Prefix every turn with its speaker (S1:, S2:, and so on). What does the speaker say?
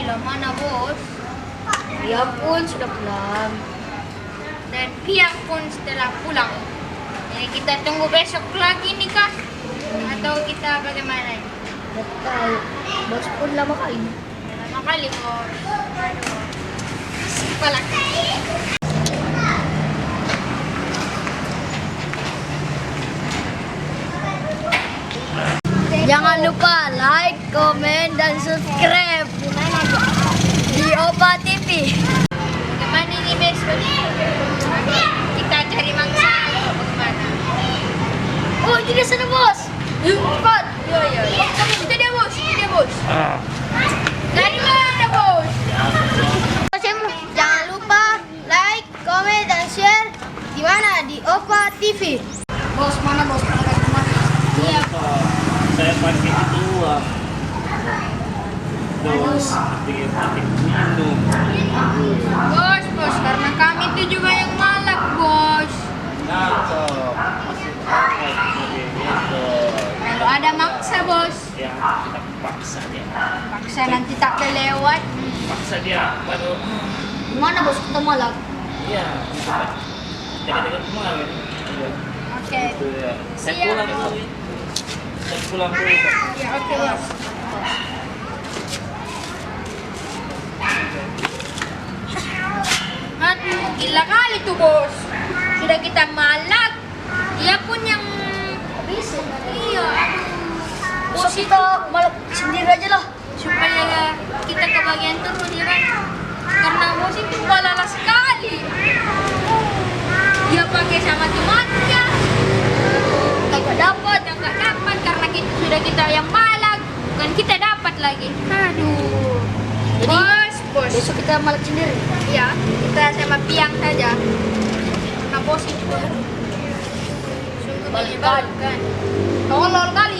S1: Bila mana bos?
S2: Dia pun sudah pulang.
S1: Dan pihak pun setelah pulang. Jadi kita tunggu besok lagi nih kah? Atau kita bagaimana?
S2: Tidak tahu. Bos pun lama kali.
S1: Lama kali bos. Aduh. Kepala.
S2: Jangan lupa like, komen, dan subscribe di Opa TV.
S1: Bagaimana ini besok? Kita cari mangsa atau bagaimana?
S2: Oh, itu dia sana bos. Cepat.
S1: Iya. Itu dia bos. Dari mana bos?
S2: Jangan lupa like, komen, dan share di mana di Opa TV. Bos mana bos?
S1: Iya.
S3: Saya pakai dua. Terus pakai minum.
S1: Bos, karena kami itu juga yang malak bos.
S3: Nangkep.
S1: Kalau ada maksa bos,
S3: Ya, kita paksa dia.
S1: maksa nanti tak boleh lewat.
S3: Paksa dia baru.
S2: Mana bos kita malam?
S3: Ya, dekat-dekat kemarin.
S1: Oke.
S3: Itu ya. Saya
S1: Siap.
S3: pulang dulu. Saya pulang dulu.
S1: Ya oke bos. Aduh, gila kali tuh bos. Sudah kita malak, dia pun yang
S2: Bisa.
S1: iya. Aduh.
S2: Bos kita malam sendiri aja lah.
S1: Supaya kita kebagian terus ya kan. Karena bos itu balala sekali. Dia pakai sama temannya. Nggak dapat karena kita yang malak, bukan kita dapat lagi. Aduh.
S2: Jadi,
S1: Bos.
S2: Besok kita malam sendiri.
S1: Ya, kita sama piang saja. Karena bos itu sungguh
S2: Balik
S1: menyebalkan. Tolol kali